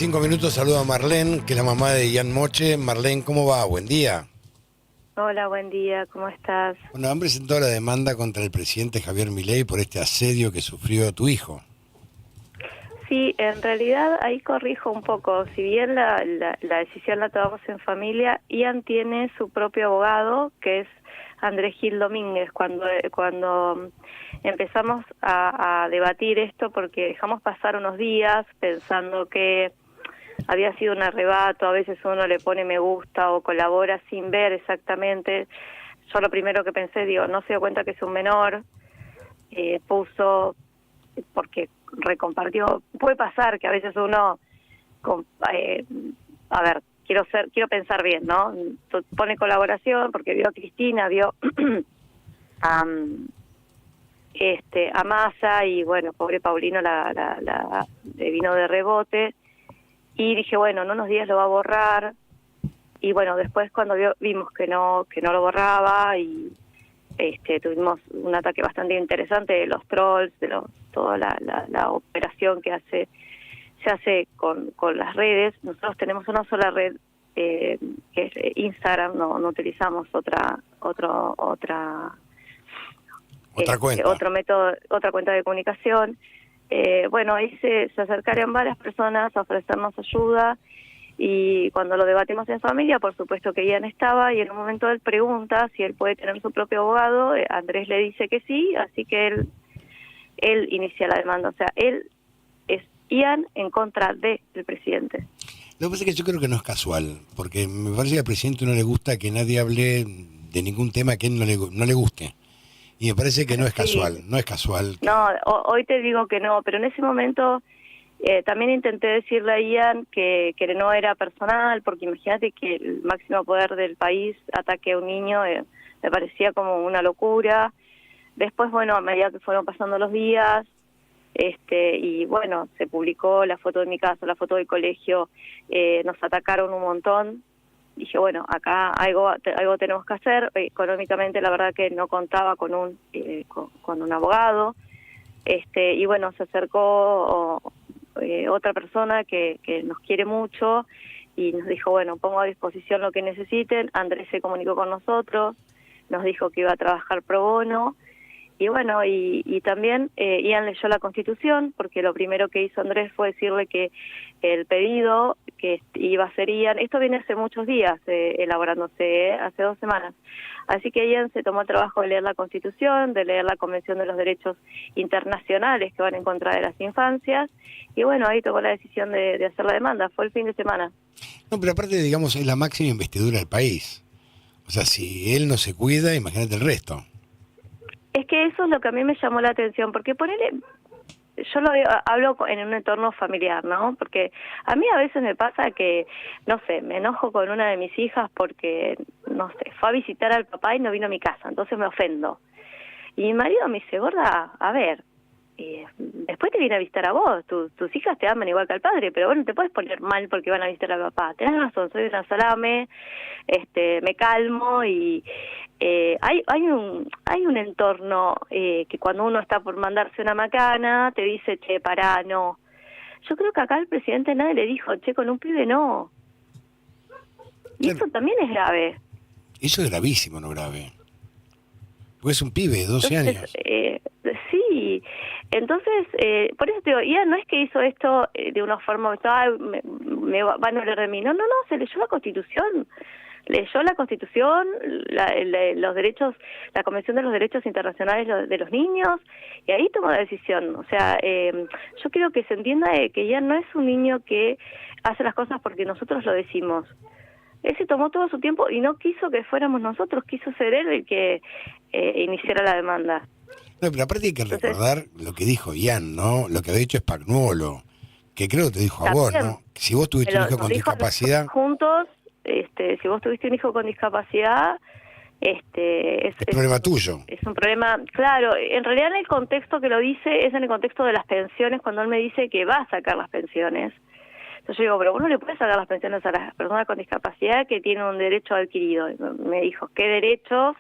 5 minutos, saludo a Marlene, que es la mamá de Ian Moche. Marlene, ¿cómo va? Buen día. Hola, buen día, ¿cómo estás? Bueno, han presentado la demanda contra el presidente Javier Milei por este asedio que sufrió tu hijo. Sí, en realidad ahí corrijo un poco. Si bien la decisión la tomamos en familia, Ian tiene su propio abogado, que es Andrés Gil Domínguez. Cuando empezamos a debatir esto, porque dejamos pasar unos días pensando que había sido un arrebato, a veces uno le pone me gusta o colabora sin ver exactamente. Yo lo primero que pensé, digo, no se dio cuenta que es un menor, puso, porque recompartió, puede pasar que a veces uno, a ver, quiero pensar bien, ¿no? Pone colaboración porque vio a Cristina, vio a, a Massa y bueno, pobre Paulino le vino de rebote. Y dije, bueno, en unos días lo va a borrar. Y bueno, después cuando vimos que no lo borraba y tuvimos un ataque bastante interesante de los trolls, toda la operación que se hace con las redes. Nosotros tenemos una sola red, que es Instagram, no utilizamos otra Cuenta. otro método, otra cuenta de comunicación. Bueno, ahí se acercaron varias personas a ofrecernos ayuda y cuando lo debatimos en familia, por supuesto que Ian estaba y en un momento él pregunta si él puede tener su propio abogado. Andrés le dice que sí, así que él inicia la demanda. O sea, él es Ian en contra del presidente. Lo que pasa es que yo creo que no es casual, porque me parece que al presidente no le gusta que nadie hable de ningún tema que a él no le guste. Y me parece que no es Sí, casual, no es casual. no, hoy te digo que no, pero en ese momento también intenté decirle a Ian que no era personal, porque imagínate que el máximo poder del país ataque a un niño, me parecía como una locura. Después, bueno, a medida que fueron pasando los días, y bueno, se publicó la foto de mi casa, la foto del colegio, nos atacaron un montón. Dije, bueno, acá algo tenemos que hacer. Económicamente, la verdad que no contaba con un abogado. Y bueno, se acercó otra persona que nos quiere mucho y nos dijo, bueno, pongo a disposición lo que necesiten. Andrés se comunicó con nosotros, nos dijo que iba a trabajar pro bono. Y bueno, y también Ian leyó la Constitución, porque lo primero que hizo Andrés fue decirle que el pedido que iba a hacer Ian, esto viene hace muchos días elaborándose, hace 2 semanas. Así que Ian se tomó el trabajo de leer la Constitución, de leer la Convención de los Derechos Internacionales que van en contra de las infancias, y bueno, ahí tomó la decisión de hacer la demanda, fue el fin de semana. No, pero aparte, digamos, es la máxima investidura del país. O sea, si él no se cuida, imagínate el resto. Es que eso es lo que a mí me llamó la atención, porque ponele, yo hablo en un entorno familiar, ¿no? Porque a mí a veces me pasa que, no sé, me enojo con una de mis hijas porque, no sé, fue a visitar al papá y no vino a mi casa, entonces me ofendo. Y mi marido me dice, gorda, a ver, después te viene a visitar a vos, tus hijas te aman igual que al padre, pero bueno, te puedes poner mal porque van a visitar al papá. Tenés razón, soy una salame, me calmo y hay un entorno que cuando uno está por mandarse una macana te dice, che, pará, no. Yo creo que acá el presidente nadie le dijo, che, con un pibe no. Y Claro, eso también es grave. eso es gravísimo, no grave. Porque es un pibe de 12 Entonces, años. sí, entonces, por eso te digo, Ian no es que hizo esto de una forma, me van a hablar de mí, no, se leyó la Constitución, los derechos, la Convención de los Derechos Internacionales de los Niños, y ahí tomó la decisión. O sea, yo quiero que se entienda que Ian no es un niño que hace las cosas porque nosotros lo decimos. Él se tomó todo su tiempo y no quiso que fuéramos nosotros, quiso ser él el que iniciara la demanda. No, pero aparte hay que Entonces, recordar lo que dijo Ian, ¿no? Lo que había dicho Spagnuolo, que creo que te dijo a vos, también, ¿no? Que si vos tuviste un hijo nos con dijo a nosotros discapacidad, juntos, si vos tuviste un hijo con discapacidad, es problema tuyo. es un problema, claro, en realidad en el contexto que lo dice es en el contexto de las pensiones, cuando él me dice que va a sacar las pensiones. Entonces yo digo, pero vos no le puedes sacar las pensiones a las personas con discapacidad que tienen un derecho adquirido. Y me dijo, ¿qué derechos?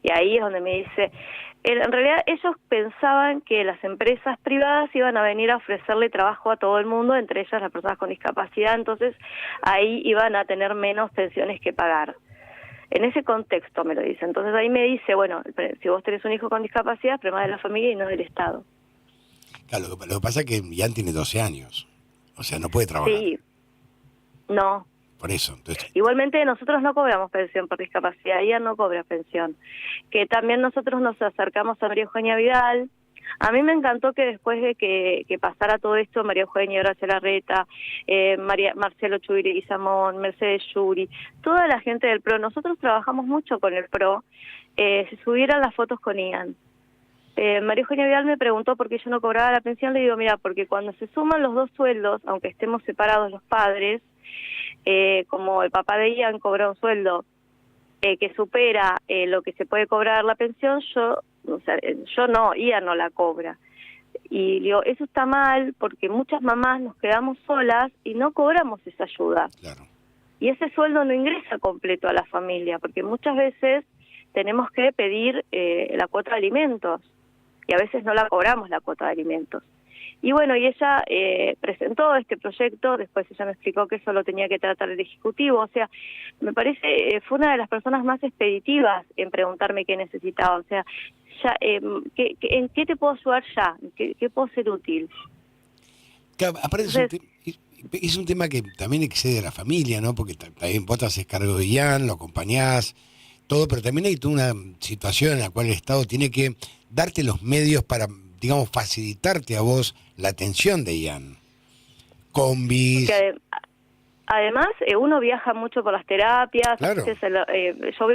Y ahí es donde me dice, en realidad ellos pensaban que las empresas privadas iban a venir a ofrecerle trabajo a todo el mundo, entre ellas las personas con discapacidad, entonces ahí iban a tener menos pensiones que pagar. En ese contexto me lo dice. Entonces ahí me dice, bueno, si vos tenés un hijo con discapacidad, es problema de la familia y no del Estado. Claro, lo que pasa es que Ian tiene 12 años, o sea, no puede trabajar. Sí, no. Por eso, entonces... Igualmente nosotros no cobramos pensión por discapacidad, ella no cobra pensión. Que también nosotros nos acercamos a María Eugenia Vidal. A mí me encantó que después de que pasara todo esto, María Eugenia, Horacio Larreta, Marcelo Chubiri Samón, Mercedes Yuri, toda la gente del PRO, nosotros trabajamos mucho con el PRO, se subieran las fotos con Ian. María Eugenia Vidal me preguntó por qué yo no cobraba la pensión, le digo, mira, porque cuando se suman los dos sueldos, aunque estemos separados los padres, como el papá de Ian cobra un sueldo que supera lo que se puede cobrar la pensión, yo no, Ian no la cobra. Y digo, eso está mal porque muchas mamás nos quedamos solas y no cobramos esa ayuda. Claro. Y ese sueldo no ingresa completo a la familia, porque muchas veces tenemos que pedir la cuota de alimentos y a veces no la cobramos la cuota de alimentos. Y bueno, y ella presentó este proyecto, después ella me explicó que eso lo tenía que tratar el Ejecutivo, o sea, me parece, fue una de las personas más expeditivas en preguntarme qué necesitaba, o sea, ya, ¿en qué te puedo ayudar ya? ¿Qué puedo ser útil? Claro, aparte es un tema que también excede a la familia, ¿no? Porque también vos te haces cargo de Ian, lo acompañás, todo, pero también hay toda una situación en la cual el Estado tiene que darte los medios para, digamos, facilitarte a vos la atención de Ian. Combis. Que además, uno viaja mucho por las terapias, Claro. yo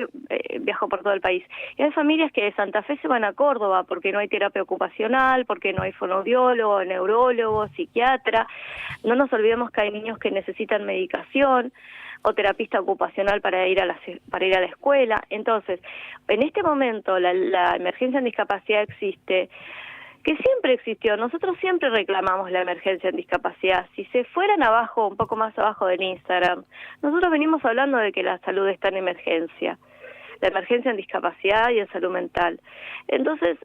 viajo por todo el país. Y hay familias que de Santa Fe se van a Córdoba porque no hay terapia ocupacional, porque no hay fonoaudiólogo, neurólogo, psiquiatra. No nos olvidemos que hay niños que necesitan medicación o terapista ocupacional para ir a la escuela. Entonces, en este momento la emergencia en discapacidad existe, que siempre existió. Nosotros siempre reclamamos la emergencia en discapacidad. Si se fueran abajo, un poco más abajo del Instagram, nosotros venimos hablando de que la salud está en emergencia. La emergencia en discapacidad y en salud mental. Entonces,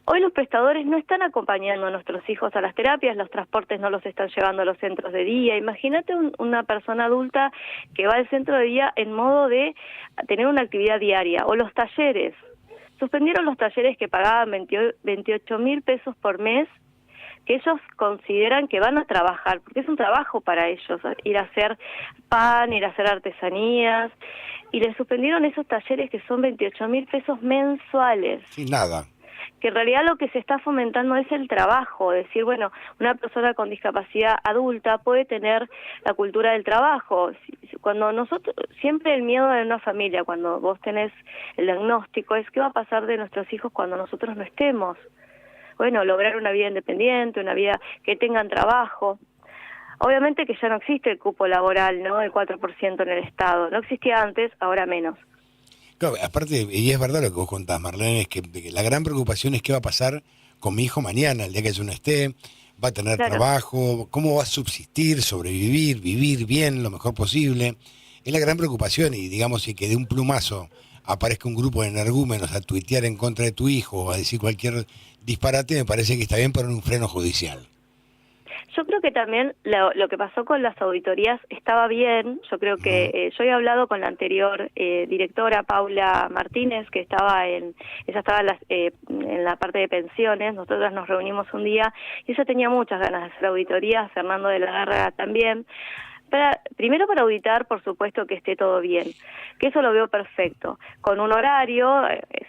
hoy los prestadores no están acompañando a nuestros hijos a las terapias, los transportes no los están llevando a los centros de día. Imagínate una persona adulta que va al centro de día en modo de tener una actividad diaria, o los talleres. Suspendieron los talleres que pagaban 28.000 pesos por mes, que ellos consideran que van a trabajar, porque es un trabajo para ellos, ir a hacer pan, ir a hacer artesanías, y les suspendieron esos talleres que son 28.000 pesos mensuales. Sin nada. Que en realidad lo que se está fomentando es el trabajo, decir, bueno, una persona con discapacidad adulta puede tener la cultura del trabajo. Cuando nosotros, siempre el miedo de una familia, cuando vos tenés el diagnóstico, es qué va a pasar de nuestros hijos cuando nosotros no estemos. Bueno, lograr una vida independiente, una vida que tengan trabajo. Obviamente que ya no existe el cupo laboral, ¿no? El 4% en el Estado. No existía antes, ahora menos. Claro, aparte, y es verdad lo que vos contás, Marlene, es que la gran preocupación es qué va a pasar con mi hijo mañana, el día que yo no esté, va a tener trabajo, cómo va a subsistir, sobrevivir, vivir bien, lo mejor posible. Es la gran preocupación y digamos, si que de un plumazo aparezca un grupo de energúmenos a tuitear en contra de tu hijo o a decir cualquier disparate, me parece que está bien poner un freno judicial. Yo creo que también lo que pasó con las auditorías estaba bien. Yo creo que yo he hablado con la anterior directora, Paula Martínez, que ella estaba en la parte de pensiones. Nosotras nos reunimos un día y ella tenía muchas ganas de hacer auditorías, Fernando de la Garra también. Primero para auditar, por supuesto, que esté todo bien, que eso lo veo perfecto. Con un horario,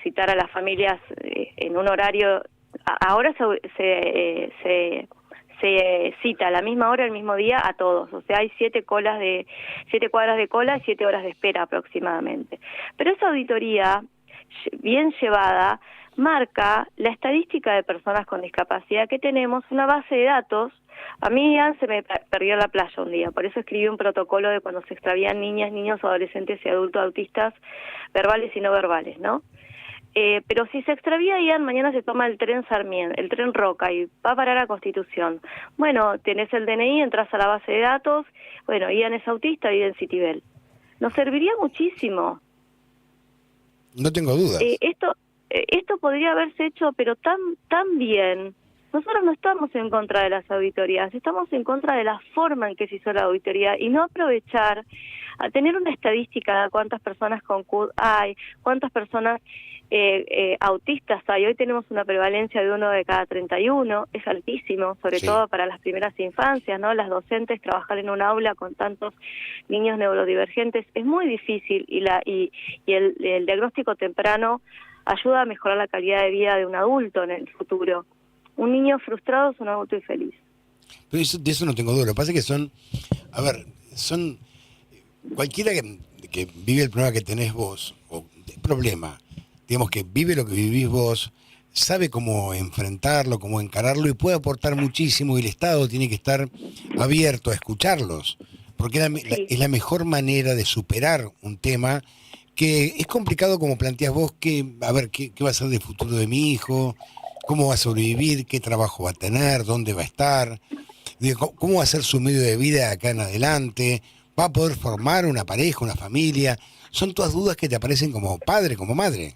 citar a las familias en un horario, ahora se cita a la misma hora, el mismo día, a todos. O sea, hay 7 cuadras de cola y 7 horas de espera aproximadamente. Pero esa auditoría, bien llevada, marca la estadística de personas con discapacidad que tenemos, una base de datos. A mí Ian se me perdió en la playa un día, por eso escribí un protocolo de cuando se extravían niñas, niños, adolescentes y adultos autistas, verbales y no verbales, ¿no? Pero si se extravía Ian, mañana se toma el tren Sarmiento, el tren Roca, y va a parar a Constitución. Bueno, tenés el DNI, entras a la base de datos, bueno, Ian es autista, vive en Citibel. Nos serviría muchísimo. No tengo dudas. Esto podría haberse hecho, pero tan bien. Nosotros no estamos en contra de las auditorías, estamos en contra de la forma en que se hizo la auditoría y no aprovechar a tener una estadística de cuántas personas con CUD hay, cuántas personas autistas hay. Hoy tenemos una prevalencia de 1 de cada 31, es altísimo, sobre todo para las primeras infancias, ¿no? Las docentes trabajar en un aula con tantos niños neurodivergentes es muy difícil y el diagnóstico temprano ayuda a mejorar la calidad de vida de un adulto en el futuro. Un niño frustrado es un adulto infeliz. Pero de eso no tengo duda. Lo que pasa es que son cualquiera que vive el problema que tenés vos, o el problema, digamos que vive lo que vivís vos, sabe cómo enfrentarlo, cómo encararlo y puede aportar muchísimo y el Estado tiene que estar abierto a escucharlos, porque es la mejor manera de superar un tema que es complicado como planteás vos, qué va a ser del futuro de mi hijo, cómo va a sobrevivir, qué trabajo va a tener, dónde va a estar, cómo va a ser su medio de vida de acá en adelante, va a poder formar una pareja, una familia. Son todas dudas que te aparecen como padre, como madre.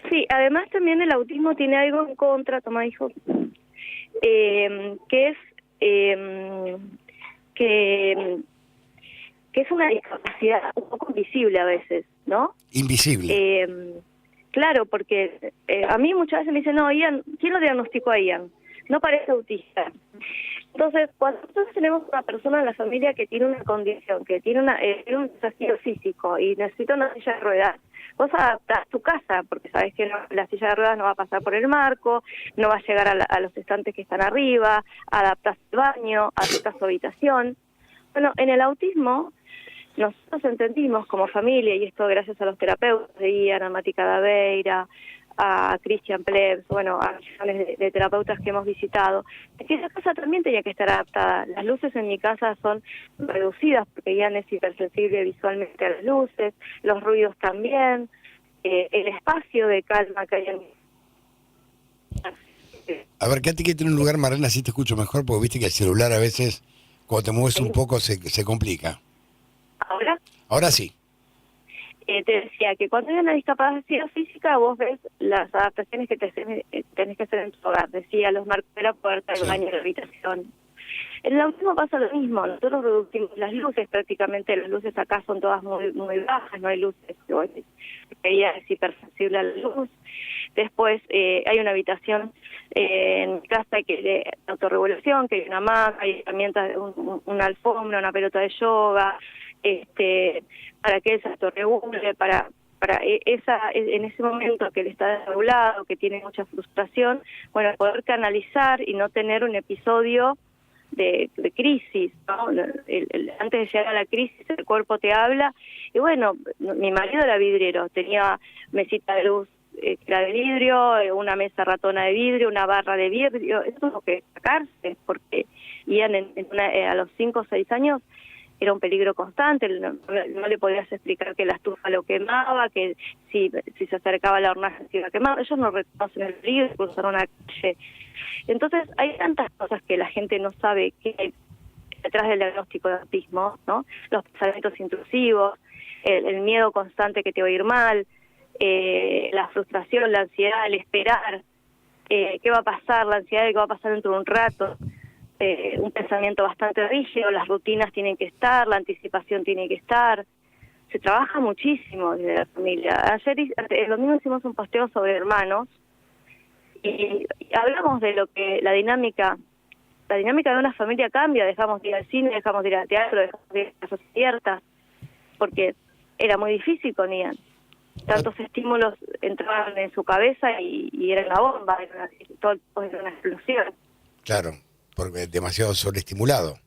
Sí, además también el autismo tiene algo en contra, toma hijo, que es que es una discapacidad un poco invisible a veces, ¿no? Invisible. Claro, porque a mí muchas veces me dicen, no, Ian, ¿quién lo diagnosticó a Ian? No parece autista. Entonces, cuando nosotros tenemos una persona en la familia que tiene una condición, que tiene un desafío físico y necesita una silla de ruedas, vos adaptás tu casa, porque sabés que la silla de ruedas no va a pasar por el marco, no va a llegar a los estantes que están arriba, adaptás el baño, adaptás su habitación. Bueno, en el autismo nosotros entendimos como familia, y esto gracias a los terapeutas de Ian, a Mati Cadaveira, a Christian Plebs, bueno, a millones de terapeutas que hemos visitado, que esa casa también tenía que estar adaptada. Las luces en mi casa son reducidas porque Ian es hipersensible visualmente a las luces, los ruidos también, el espacio de calma que hay en mi casa. A ver, Katy, que tiene un lugar, Marlene, así te escucho mejor, porque viste que el celular a veces, cuando te mueves un poco, se complica. ¿Ahora? Ahora sí. Te decía que cuando hay una discapacidad física vos ves las adaptaciones que tenés que hacer en tu hogar. Decía, los marcos de la puerta, el baño, la habitación. En el autismo pasa lo mismo. Nosotros reducimos las luces, prácticamente las luces acá son todas muy bajas, no hay luces. Ella es hipersensible a la luz. Después hay una habitación en mi casa que de autorregulación, que hay una hamaca, hay herramientas, una alfombra, una pelota de yoga, para que él se autorregule, para en ese momento que él está desregulado, que tiene mucha frustración, bueno, poder canalizar y no tener un episodio de crisis, ¿no? Antes de llegar a la crisis el cuerpo te habla, y bueno, mi marido era vidriero, tenía mesita de luz que era de vidrio, una mesa ratona de vidrio, una barra de vidrio, eso es lo que sacarse, porque Ian a los 5 o 6 años era un peligro constante, no le podías explicar que la estufa lo quemaba, que si se acercaba a la hornalla se iba a quemar. Ellos no reconocen el peligro de cruzar una calle. Entonces hay tantas cosas que la gente no sabe que hay detrás del diagnóstico de autismo, ¿no? Los pensamientos intrusivos, el miedo constante que te va a ir mal, la frustración, la ansiedad, el esperar, qué va a pasar, la ansiedad de qué va a pasar dentro de un rato. Un pensamiento bastante rígido, las rutinas tienen que estar, la anticipación tiene que estar. Se trabaja muchísimo desde la familia. El domingo hicimos un posteo sobre hermanos y hablamos de lo que la dinámica de una familia cambia. Dejamos de ir al cine, dejamos de ir al teatro, dejamos de ir a casas abiertas, porque era muy difícil con Ian. Tantos estímulos entraban en su cabeza y era una bomba, todo era una explosión. Claro. Porque es demasiado sobreestimulado.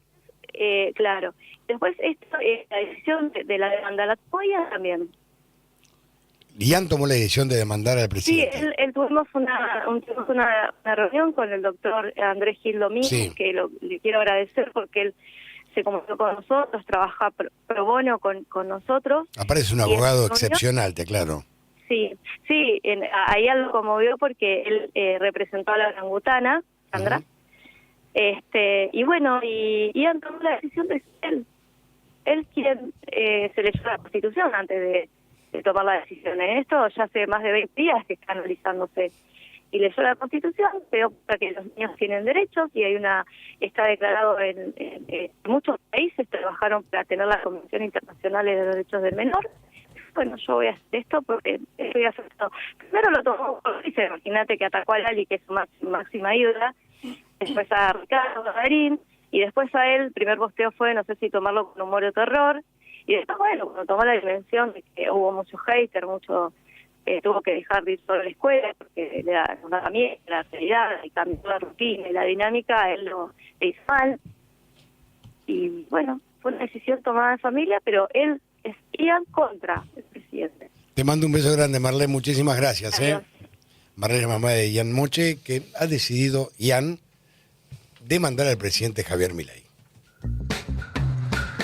Claro. Después la decisión de la demanda la tomó Ian también. Ian tomó la decisión de demandar al presidente. Sí, él tuvimos una reunión con el doctor Andrés Gil Domínguez, sí, que le quiero agradecer porque él se comunicó con nosotros, trabaja pro bono con nosotros. Aparece un abogado excepcional, te aclaro. Sí, sí, ahí algo conmovió porque él representó a la orangutana, Sandra, y bueno, y Ian tomó la decisión de ser él quien se leyó la Constitución antes de tomar la decisión. En esto ya hace más de 20 días que está analizándose. Y leyó la Constitución, se dio cuenta que los niños tienen derechos y está declarado en muchos países trabajaron para tener la Convención Internacional de los Derechos del Menor. Bueno, yo voy a hacer esto porque estoy afectado. Primero lo tomó, imagínate que atacó a Lali, que es su máxima ídola, después a Ricardo Darín, y después a él, el primer posteo fue, no sé si tomarlo con humor o terror, y después, bueno, cuando tomó la dimensión de que hubo mucho hater, tuvo que dejar de ir solo a la escuela, porque le daba miedo, la realidad, y cambió la rutina y la dinámica, él le hizo mal, y bueno, fue una decisión tomada en familia, pero él Ian contra el presidente. Te mando un beso grande, Marlene, muchísimas gracias. Marlene es mamá de Ian Moche, que ha decidido, Ian, demandar al presidente Javier Milei.